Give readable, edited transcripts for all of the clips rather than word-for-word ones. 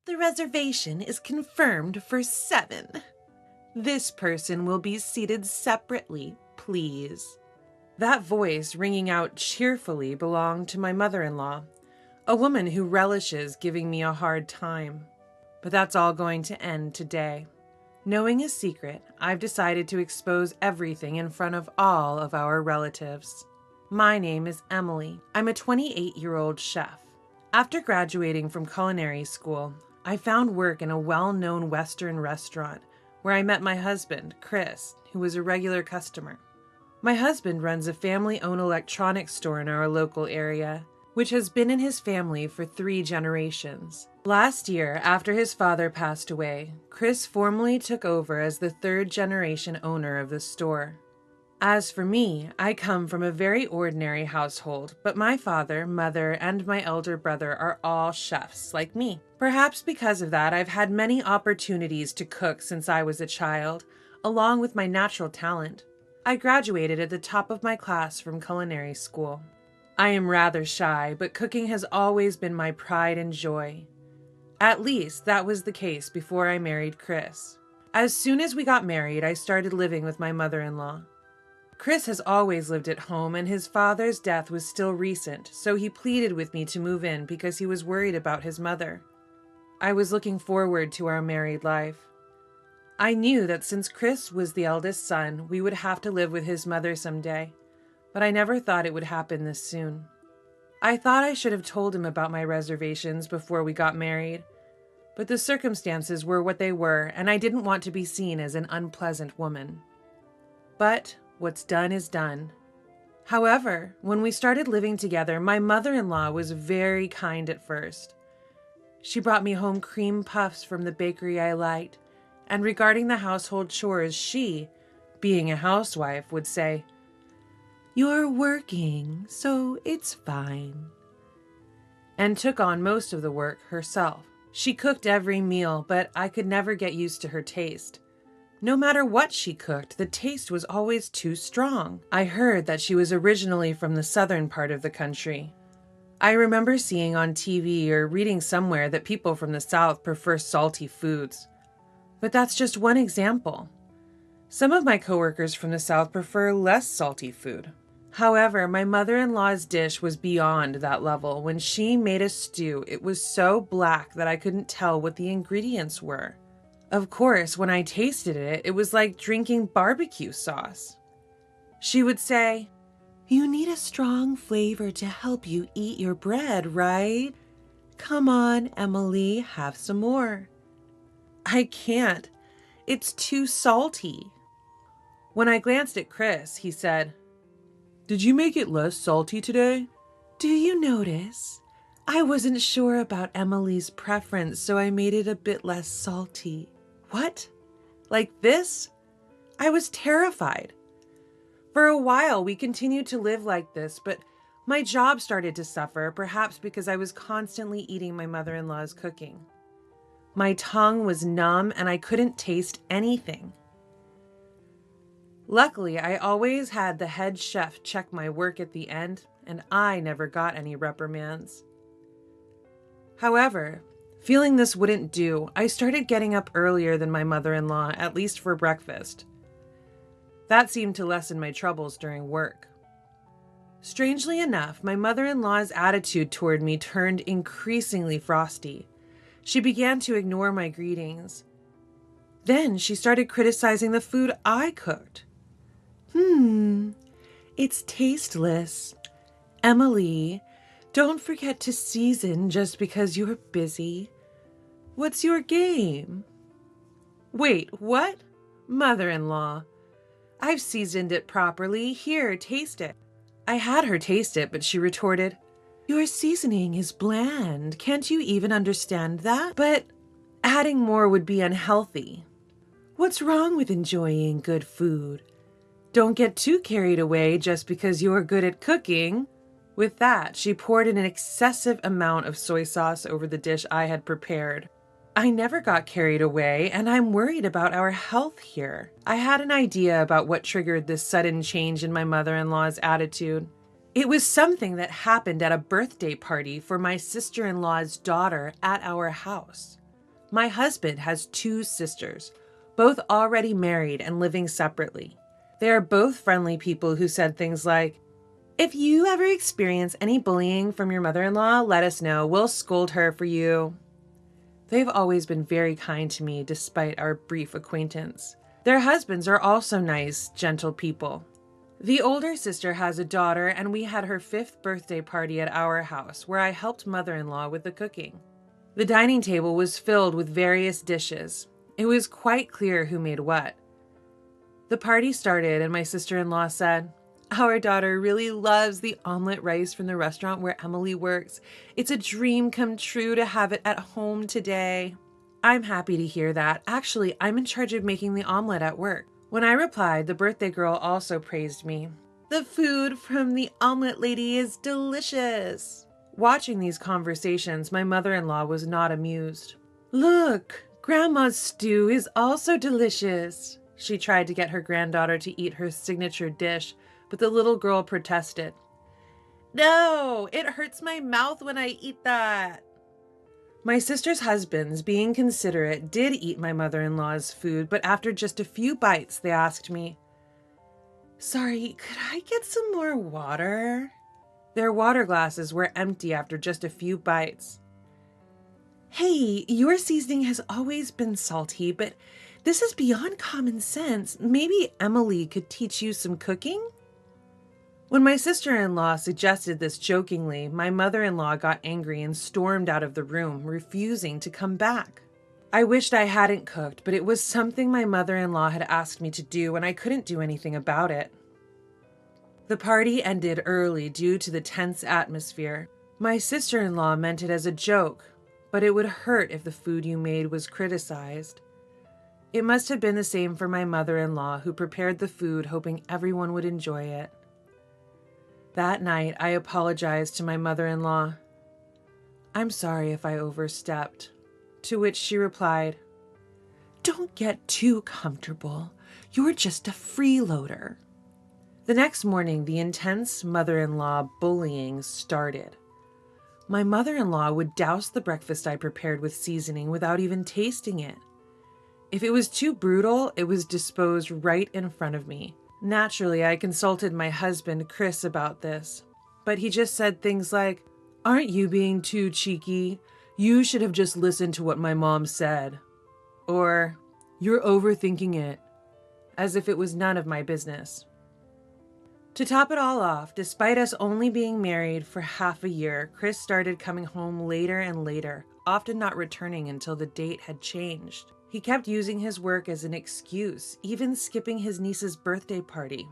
The reservation is confirmed for 7. This person will be seated separately, please. That voice ringing out cheerfully belonged to my mother-in-law, a woman who relishes giving me a hard time. But that's all going to end today. Knowing a secret, I've decided to expose everything in front of all of our relatives. My name is Emily. I'm a 28-year-old chef. After graduating from culinary school, I found work in a well-known Western restaurant where I met my husband, Chris, who was a regular customer. My husband runs a family-owned electronics store in our local area, which has been in his family for 3 generations. Last year, after his father passed away, Chris formally took over as the 3rd-generation owner of the store. As for me, I come from a very ordinary household, but my father, mother, and my elder brother are all chefs like me. Perhaps because of that, I've had many opportunities to cook since I was a child, along with my natural talent. I graduated at the top of my class from culinary school. I am rather shy, but cooking has always been my pride and joy. At least that was the case before I married Chris. As soon as we got married, I started living with my mother-in-law. Chris has always lived at home, and his father's death was still recent, so he pleaded with me to move in because he was worried about his mother. I was looking forward to our married life. I knew that since Chris was the eldest son, we would have to live with his mother someday, but I never thought it would happen this soon. I thought I should have told him about my reservations before we got married, but the circumstances were what they were, and I didn't want to be seen as an unpleasant woman. But what's done is done. However, when we started living together, my mother-in-law was very kind at first. She brought me home cream puffs from the bakery I liked, and regarding the household chores, she, being a housewife, would say, "You're working, so it's fine," and took on most of the work herself. She cooked every meal, but I could never get used to her taste. No matter what she cooked, the taste was always too strong. I heard that she was originally from the southern part of the country. I remember seeing on TV or reading somewhere that people from the South prefer salty foods. But that's just one example. Some of my coworkers from the South prefer less salty food. However, my mother-in-law's dish was beyond that level. When she made a stew, it was so black that I couldn't tell what the ingredients were. Of course, when I tasted it, it was like drinking barbecue sauce. She would say, "You need a strong flavor to help you eat your bread, right? Come on, Emily, have some more." I can't. It's too salty. When I glanced at Chris, he said, "Did you make it less salty today?" "Do you notice? I wasn't sure about Emily's preference, so I made it a bit less salty." What? Like this? I was terrified. For a while, we continued to live like this, but my job started to suffer, perhaps because I was constantly eating my mother-in-law's cooking. My tongue was numb and I couldn't taste anything. Luckily, I always had the head chef check my work at the end, and I never got any reprimands. However, feeling this wouldn't do, I started getting up earlier than my mother-in-law, at least for breakfast. That seemed to lessen my troubles during work. Strangely enough, my mother-in-law's attitude toward me turned increasingly frosty. She began to ignore my greetings. Then she started criticizing the food I cooked. It's tasteless. Emily, don't forget to season just because you're busy. What's your game?" "Wait, what? Mother-in-law, I've seasoned it properly. Here, taste it." I had her taste it, but she retorted, "Your seasoning is bland. Can't you even understand that? But adding more would be unhealthy. What's wrong with enjoying good food? Don't get too carried away just because you're good at cooking." With that, she poured in an excessive amount of soy sauce over the dish I had prepared. I never got carried away, and I'm worried about our health here. I had an idea about what triggered this sudden change in my mother-in-law's attitude. It was something that happened at a birthday party for my sister-in-law's daughter at our house. My husband has 2 sisters, both already married and living separately. They are both friendly people who said things like, "If you ever experience any bullying from your mother-in-law, let us know. We'll scold her for you." They've always been very kind to me despite our brief acquaintance. Their husbands are also nice, gentle people. The older sister has a daughter, and we had her 5th birthday party at our house, where I helped mother-in-law with the cooking. The dining table was filled with various dishes. It was quite clear who made what. The party started, and my sister-in-law said, "Our daughter really loves the omelet rice from the restaurant where Emily works. It's a dream come true to have it at home today." I'm happy to hear that. Actually, I'm in charge of making the omelet at work. When I replied, the birthday girl also praised me. "The food from the omelet lady is delicious." Watching these conversations, my mother-in-law was not amused. "Look, Grandma's stew is also delicious." She tried to get her granddaughter to eat her signature dish, but the little girl protested. "No, it hurts my mouth when I eat that." My sister's husbands, being considerate, did eat my mother-in-law's food, but after just a few bites, they asked me, "Sorry, could I get some more water?" Their water glasses were empty after just a few bites. "Hey, your seasoning has always been salty, but this is beyond common sense. Maybe Emily could teach you some cooking?" When my sister-in-law suggested this jokingly, my mother-in-law got angry and stormed out of the room, refusing to come back. I wished I hadn't cooked, but it was something my mother-in-law had asked me to do, and I couldn't do anything about it. The party ended early due to the tense atmosphere. My sister-in-law meant it as a joke, but it would hurt if the food you made was criticized. It must have been the same for my mother-in-law, who prepared the food hoping everyone would enjoy it. That night, I apologized to my mother-in-law. "I'm sorry if I overstepped." To which she replied, "Don't get too comfortable. You're just a freeloader." The next morning, the intense mother-in-law bullying started. My mother-in-law would douse the breakfast I prepared with seasoning without even tasting it. If it was too brutal, it was disposed right in front of me. Naturally, I consulted my husband, Chris, about this, but he just said things like, "Aren't you being too cheeky? You should have just listened to what my mom said." Or, "You're overthinking it," as if it was none of my business. To top it all off, despite us only being married for half a year, Chris started coming home later and later, often not returning until the date had changed. He kept using his work as an excuse, even skipping his niece's birthday party.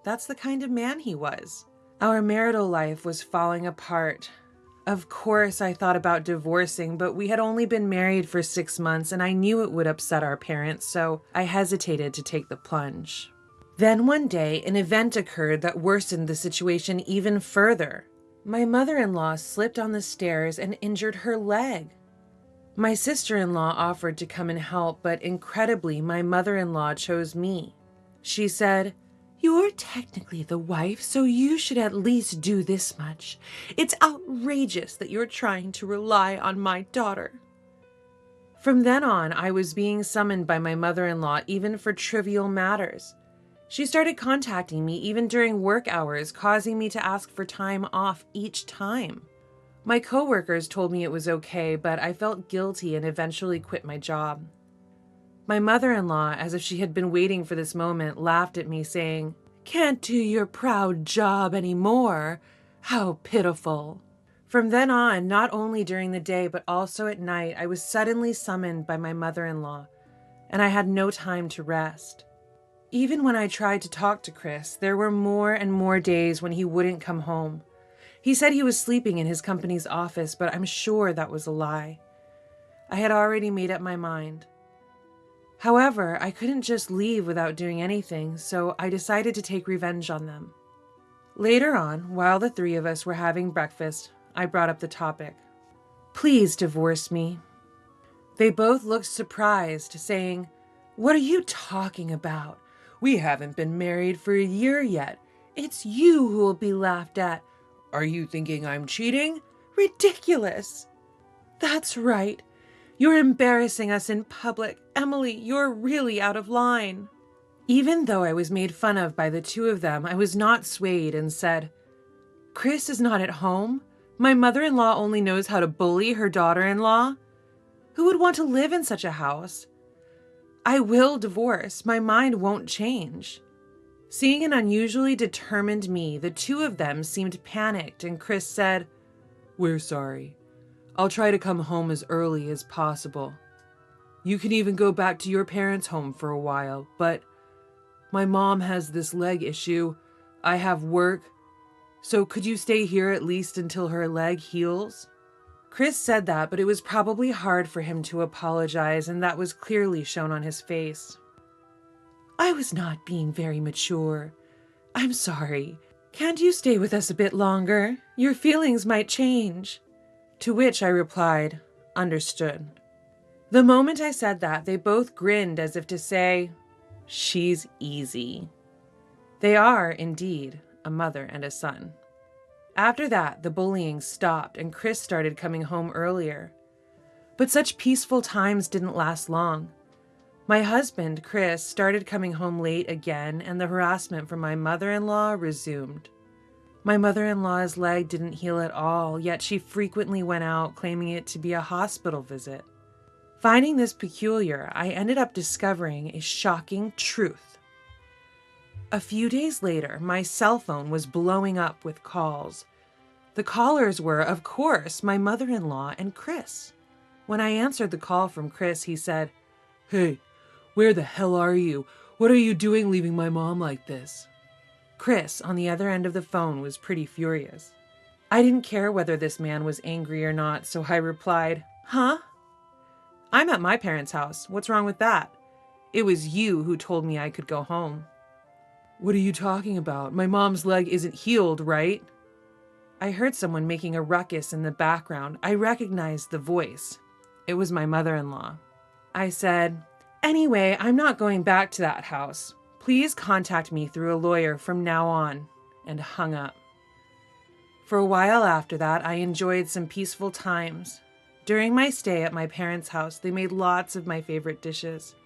That's the kind of man he was. Our marital life was falling apart. Of course, I thought about divorcing, but we had only been married for 6 months, and I knew it would upset our parents, so I hesitated to take the plunge. Then one day, an event occurred that worsened the situation even further. My mother-in-law slipped on the stairs and injured her leg. My sister-in-law offered to come and help, but incredibly, my mother-in-law chose me. She said, "You're technically the wife, so you should at least do this much. It's outrageous that you're trying to rely on my daughter." From then on, I was being summoned by my mother-in-law even for trivial matters. She started contacting me even during work hours, causing me to ask for time off each time. My coworkers told me it was okay, but I felt guilty and eventually quit my job. My mother-in-law, as if she had been waiting for this moment, laughed at me, saying, "Can't do your proud job anymore. How pitiful." From then on, not only during the day, but also at night, I was suddenly summoned by my mother-in-law, and I had no time to rest. Even when I tried to talk to Chris, there were more and more days when he wouldn't come home. He said he was sleeping in his company's office, but I'm sure that was a lie. I had already made up my mind. However, I couldn't just leave without doing anything, so I decided to take revenge on them. Later on, while the 3 of us were having breakfast, I brought up the topic. "Please divorce me." They both looked surprised, saying, "What are you talking about? We haven't been married for a year yet. It's you who will be laughed at. Are you thinking I'm cheating? Ridiculous." "That's right. You're embarrassing us in public. Emily, you're really out of line." Even though I was made fun of by the two of them, I was not swayed and said, "Chris is not at home. My mother-in-law only knows how to bully her daughter-in-law. Who would want to live in such a house? I will divorce. My mind won't change." Seeing an unusually determined me, the two of them seemed panicked, and Chris said, "We're sorry. I'll try to come home as early as possible. You can even go back to your parents' home for a while, but my mom has this leg issue. I have work. So could you stay here at least until her leg heals?" Chris said that, but it was probably hard for him to apologize, and that was clearly shown on his face. "I was not being very mature. I'm sorry. Can't you stay with us a bit longer? Your feelings might change." To which I replied, "Understood." The moment I said that, they both grinned as if to say, "She's easy." They are, indeed, a mother and a son. After that, the bullying stopped and Chris started coming home earlier. But such peaceful times didn't last long. My husband, Chris, started coming home late again, and the harassment from my mother-in-law resumed. My mother-in-law's leg didn't heal at all, yet she frequently went out claiming it to be a hospital visit. Finding this peculiar, I ended up discovering a shocking truth. A few days later, my cell phone was blowing up with calls. The callers were, of course, my mother-in-law and Chris. When I answered the call from Chris, he said, "Hey, where the hell are you? What are you doing leaving my mom like this?" Chris, on the other end of the phone, was pretty furious. I didn't care whether this man was angry or not, so I replied, "Huh? I'm at my parents' house. What's wrong with that? It was you who told me I could go home." "What are you talking about? My mom's leg isn't healed, right?" I heard someone making a ruckus in the background. I recognized the voice. It was my mother-in-law. I said, "Anyway, I'm not going back to that house. Please contact me through a lawyer from now on," and hung up. For a while after that, I enjoyed some peaceful times. During my stay at my parents' house, they made lots of my favorite dishes.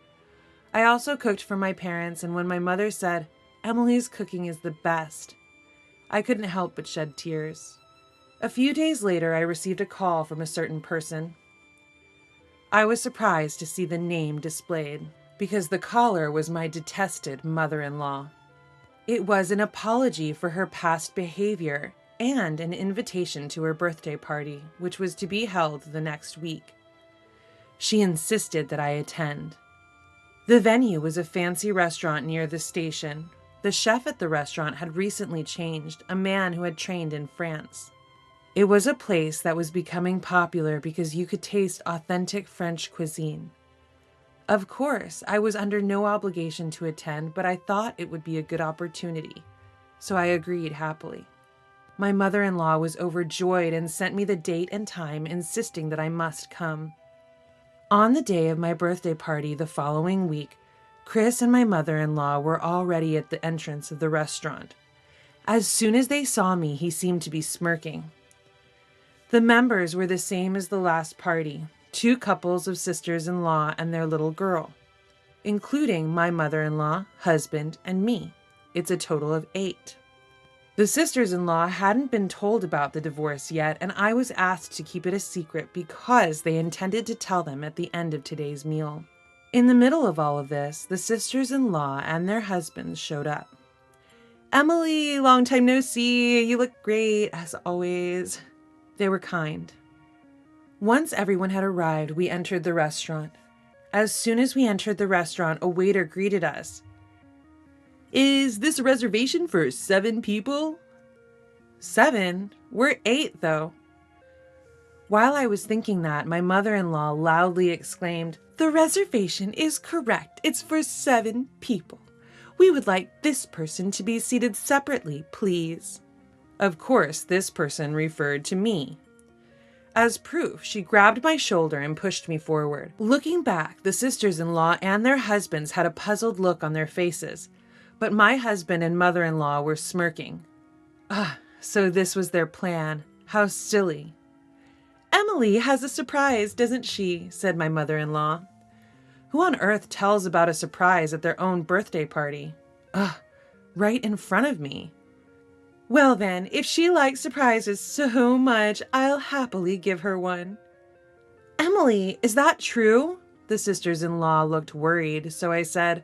I also cooked for my parents, and when my mother said, "Emily's cooking is the best," I couldn't help but shed tears. A few days later, I received a call from a certain person. I was surprised to see the name displayed, because the caller was my detested mother-in-law. It was an apology for her past behavior and an invitation to her birthday party, which was to be held the next week. She insisted that I attend. The venue was a fancy restaurant near the station. The chef at the restaurant had recently changed, a man who had trained in France. It was a place that was becoming popular because you could taste authentic French cuisine. Of course, I was under no obligation to attend, but I thought it would be a good opportunity, so I agreed happily. My mother-in-law was overjoyed and sent me the date and time, insisting that I must come. On the day of my birthday party the following week, Chris and my mother-in-law were already at the entrance of the restaurant. As soon as they saw me, he seemed to be smirking. The members were the same as the last party, 2 couples of sisters-in-law and their little girl, including my mother-in-law, husband, and me. It's a total of 8. The sisters-in-law hadn't been told about the divorce yet, and I was asked to keep it a secret because they intended to tell them at the end of today's meal. In the middle of all of this, the sisters-in-law and their husbands showed up. "Emily, long time no see. You look great, as always." They were kind. Once everyone had arrived, we entered the restaurant. As soon as we entered the restaurant, a waiter greeted us. "Is this a reservation for 7 people?" 7? We're 8, though. While I was thinking that, my mother-in-law loudly exclaimed, "The reservation is correct. It's for 7 people. We would like this person to be seated separately, please." Of course, this person referred to me. As proof, she grabbed my shoulder and pushed me forward. Looking back, the sisters-in-law and their husbands had a puzzled look on their faces, but my husband and mother-in-law were smirking. So this was their plan. How silly. Emily has a surprise, doesn't she? Said my mother-in-law. Who on earth tells about a surprise at their own birthday party? Ugh, right in front of me. Well then, if she likes surprises so much, I'll happily give her one. Emily, is that true? The sisters-in-law looked worried, so I said,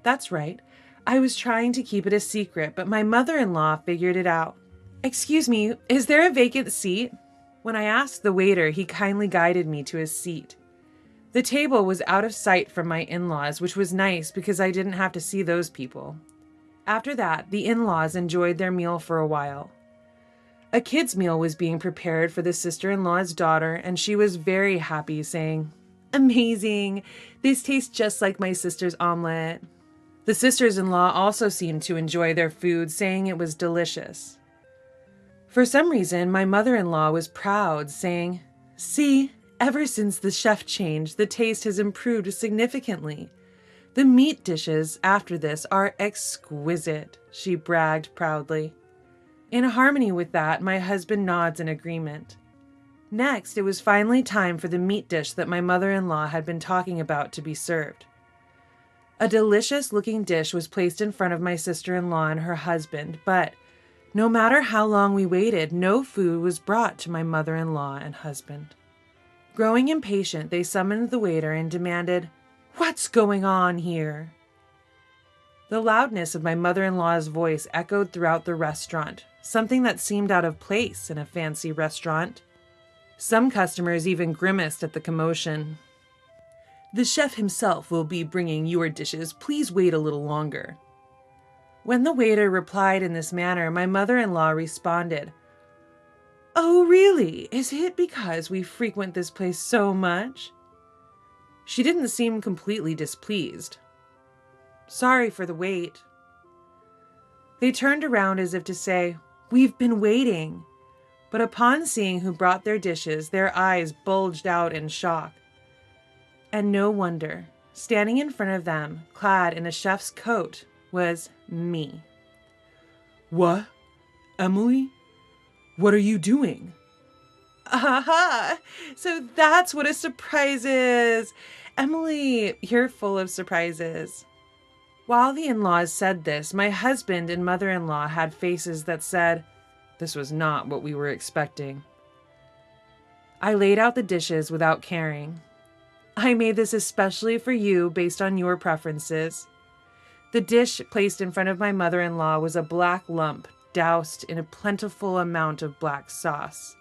That's right. I was trying to keep it a secret, but my mother-in-law figured it out. Excuse me, is there a vacant seat? When I asked the waiter, he kindly guided me to his seat. The table was out of sight from my in-laws, which was nice because I didn't have to see those people. After that, the in-laws enjoyed their meal for a while. A kid's meal was being prepared for the sister-in-law's daughter, and she was very happy, saying, Amazing! This tastes just like my sister's omelet. The sisters-in-law also seemed to enjoy their food, saying it was delicious. For some reason, my mother-in-law was proud, saying, See, ever since the chef changed, the taste has improved significantly. The meat dishes after this are exquisite, she bragged proudly. In harmony with that, my husband nods in agreement. Next, it was finally time for the meat dish that my mother-in-law had been talking about to be served. A delicious-looking dish was placed in front of my sister-in-law and her husband, but no matter how long we waited, no food was brought to my mother-in-law and husband. Growing impatient, they summoned the waiter and demanded, What's going on here? The loudness of my mother-in-law's voice echoed throughout the restaurant, something that seemed out of place in a fancy restaurant. Some customers even grimaced at the commotion. The chef himself will be bringing your dishes. Please wait a little longer. When the waiter replied in this manner, my mother-in-law responded, Oh, really? Is it because we frequent this place so much? She didn't seem completely displeased. Sorry for the wait. They turned around as if to say, We've been waiting. But upon seeing who brought their dishes, their eyes bulged out in shock. And no wonder, standing in front of them, clad in a chef's coat, was me. What? Emily? What are you doing? Aha! So that's what a surprise is. Emily, you're full of surprises. While the in-laws said this, my husband and mother-in-law had faces that said, This was not what we were expecting. I laid out the dishes without caring. I made this especially for you based on your preferences. The dish placed in front of my mother-in-law was a black lump doused in a plentiful amount of black sauce.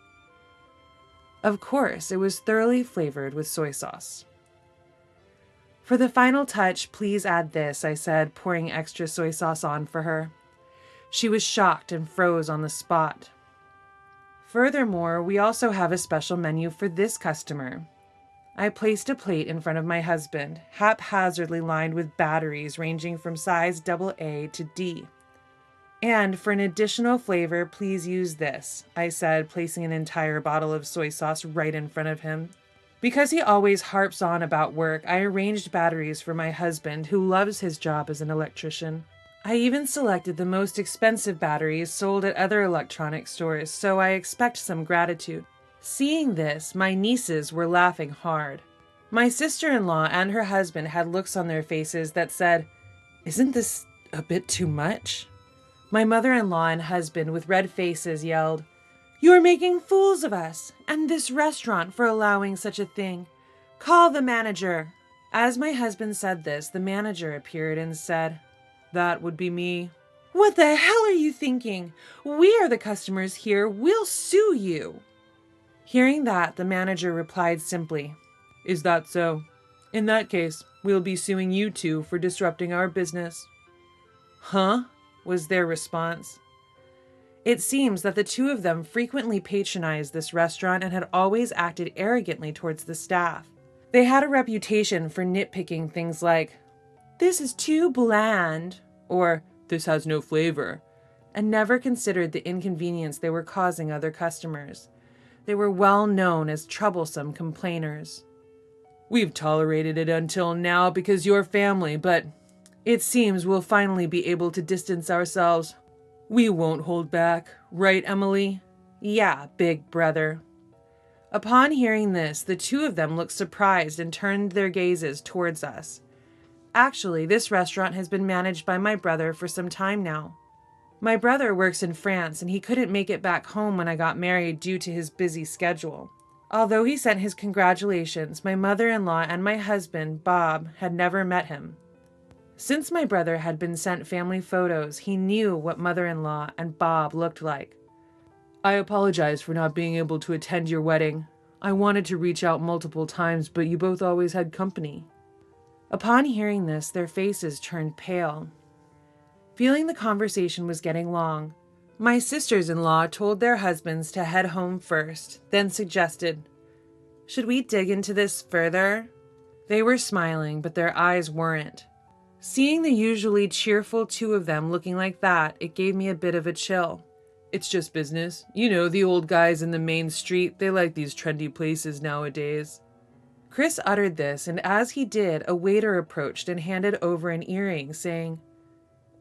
Of course, it was thoroughly flavored with soy sauce. For the final touch, please add this, I said, pouring extra soy sauce on for her. She was shocked and froze on the spot. Furthermore, we also have a special menu for this customer. I placed a plate in front of my husband, haphazardly lined with batteries ranging from size AA to D. And for an additional flavor, please use this, I said, placing an entire bottle of soy sauce right in front of him. Because he always harps on about work, I arranged batteries for my husband, who loves his job as an electrician. I even selected the most expensive batteries sold at other electronic stores, so I expect some gratitude. Seeing this, my nieces were laughing hard. My sister-in-law and her husband had looks on their faces that said, Isn't this a bit too much? My mother-in-law and husband, with red faces, yelled, You're making fools of us and this restaurant for allowing such a thing. Call the manager. As my husband said this, the manager appeared and said, That would be me. What the hell are you thinking? We are the customers here. We'll sue you. Hearing that, the manager replied simply, Is that so? In that case, we'll be suing you two for disrupting our business. Huh? Was their response. It seems that the two of them frequently patronized this restaurant and had always acted arrogantly towards the staff. They had a reputation for nitpicking things like, This is too bland, or This has no flavor, and never considered the inconvenience they were causing other customers. They were well known as troublesome complainers. We've tolerated it until now because you're family, but it seems we'll finally be able to distance ourselves. We won't hold back, right, Emily? Yeah, big brother. Upon hearing this, the two of them looked surprised and turned their gazes towards us. Actually, this restaurant has been managed by my brother for some time now. My brother works in France and he couldn't make it back home when I got married due to his busy schedule. Although he sent his congratulations, my mother-in-law and my husband, Bob, had never met him. Since my brother had been sent family photos, he knew what mother-in-law and Bob looked like. I apologize for not being able to attend your wedding. I wanted to reach out multiple times, but you both always had company. Upon hearing this, their faces turned pale. Feeling the conversation was getting long, my sisters-in-law told their husbands to head home first, then suggested, "Should we dig into this further?" They were smiling, but their eyes weren't. Seeing the usually cheerful two of them looking like that, it gave me a bit of a chill. It's just business. You know, the old guys in the main street, they like these trendy places nowadays. Chris uttered this, and as he did, a waiter approached and handed over an earring, saying,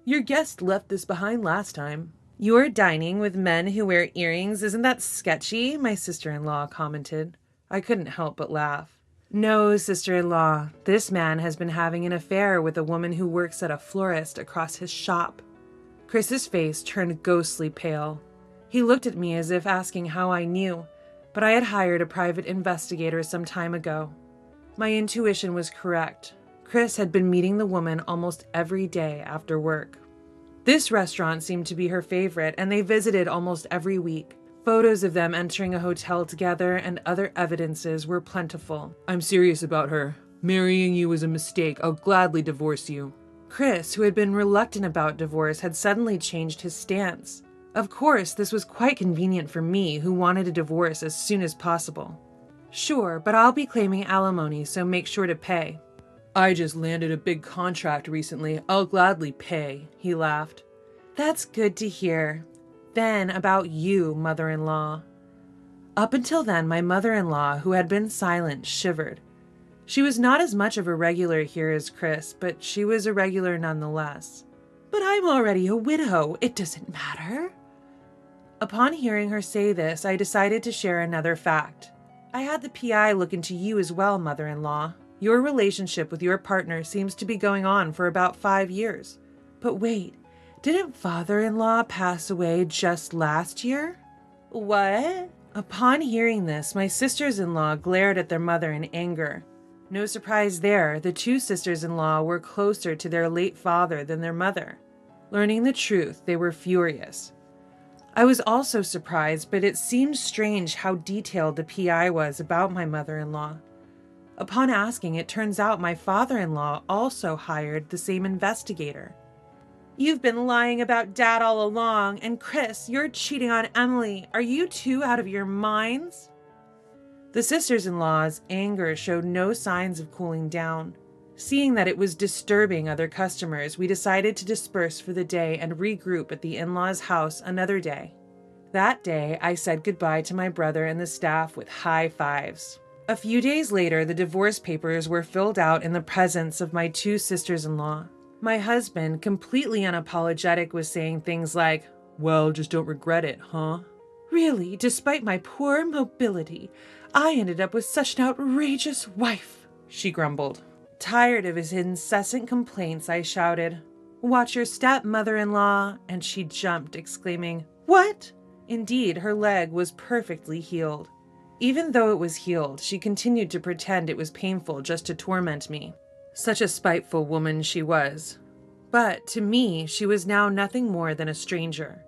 "Your guest left this behind last time." "You're dining with men who wear earrings, isn't that sketchy?" my sister-in-law commented. I couldn't help but laugh. "No, sister-in-law, this man has been having an affair with a woman who works at a florist across his shop." Chris's face turned ghostly pale. He looked at me as if asking how I knew, but I had hired a private investigator some time ago. My intuition was correct. Chris had been meeting the woman almost every day after work. This restaurant seemed to be her favorite, and they visited almost every week. Photos of them entering a hotel together and other evidences were plentiful. "I'm serious about her. Marrying you was a mistake. I'll gladly divorce you." Chris, who had been reluctant about divorce, had suddenly changed his stance. Of course, this was quite convenient for me, who wanted a divorce as soon as possible. "Sure, but I'll be claiming alimony, so make sure to pay." "I just landed a big contract recently. I'll gladly pay," he laughed. "That's good to hear. Then about you, mother-in-law." Up until then, my mother-in-law, who had been silent, shivered. She was not as much of a regular here as Chris, but she was a regular nonetheless. "But I'm already a widow. It doesn't matter." Upon hearing her say this, I decided to share another fact. "I had the PI look into you as well, mother-in-law. Your relationship with your partner seems to be going on for about 5 years. But wait, didn't father-in-law pass away just last year?" "What?" Upon hearing this, my sisters-in-law glared at their mother in anger. No surprise there, the two sisters-in-law were closer to their late father than their mother. Learning the truth, they were furious. I was also surprised, but it seemed strange how detailed the PI was about my mother-in-law. Upon asking, it turns out my father-in-law also hired the same investigator. "You've been lying about Dad all along, and Chris, you're cheating on Emily. Are you two out of your minds?" The sisters-in-law's anger showed no signs of cooling down. Seeing that it was disturbing other customers, we decided to disperse for the day and regroup at the in-laws' house another day. That day, I said goodbye to my brother and the staff with high fives. A few days later, the divorce papers were filled out in the presence of my two sisters-in-law. My husband, completely unapologetic, was saying things like, "Well, just don't regret it, huh?" "Really, despite my poor mobility, I ended up with such an outrageous wife," she grumbled. Tired of his incessant complaints, I shouted, "Watch your step, mother-in-law," and she jumped, exclaiming, "What?" Indeed, her leg was perfectly healed. Even though it was healed, she continued to pretend it was painful just to torment me. Such a spiteful woman she was. But to me, she was now nothing more than a stranger.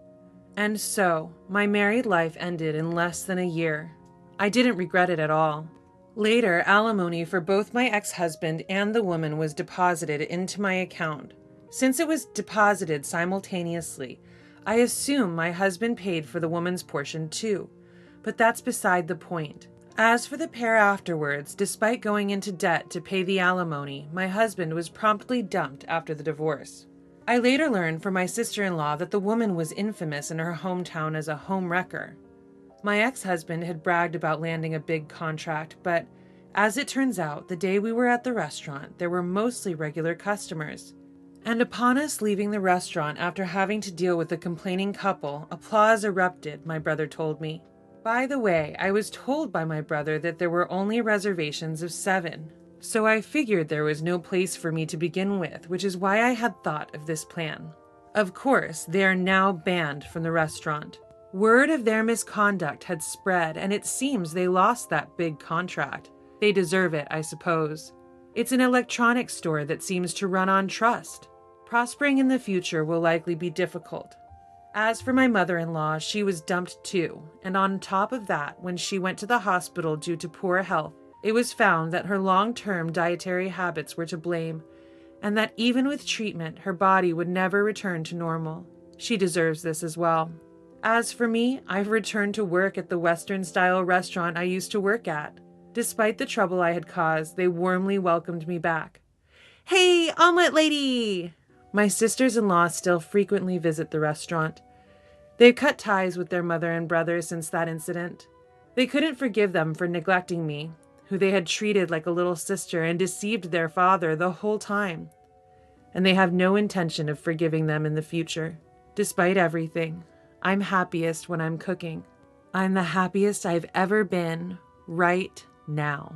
And so, my married life ended in less than a year. I didn't regret it at all. Later, alimony for both my ex-husband and the woman was deposited into my account. Since it was deposited simultaneously, I assume my husband paid for the woman's portion too. But that's beside the point. As for the pair afterwards, despite going into debt to pay the alimony, my husband was promptly dumped after the divorce. I later learned from my sister-in-law that the woman was infamous in her hometown as a home wrecker. My ex-husband had bragged about landing a big contract, but as it turns out, the day we were at the restaurant, there were mostly regular customers. And upon us leaving the restaurant after having to deal with a complaining couple, applause erupted, my brother told me. By the way, I was told by my brother that there were only reservations of 7, so I figured there was no place for me to begin with, which is why I had thought of this plan. Of course, they are now banned from the restaurant. Word of their misconduct had spread, and it seems they lost that big contract. They deserve it, I suppose. It's an electronics store that seems to run on trust. Prospering in the future will likely be difficult. As for my mother-in-law, she was dumped too, and on top of that, when she went to the hospital due to poor health, it was found that her long-term dietary habits were to blame, and that even with treatment, her body would never return to normal. She deserves this as well. As for me, I've returned to work at the Western-style restaurant I used to work at. Despite the trouble I had caused, they warmly welcomed me back. Hey, omelet lady! My sisters-in-law still frequently visit the restaurant. They've cut ties with their mother and brother since that incident. They couldn't forgive them for neglecting me, who they had treated like a little sister and deceived their father the whole time. And they have no intention of forgiving them in the future. Despite everything, I'm happiest when I'm cooking. I'm the happiest I've ever been right now.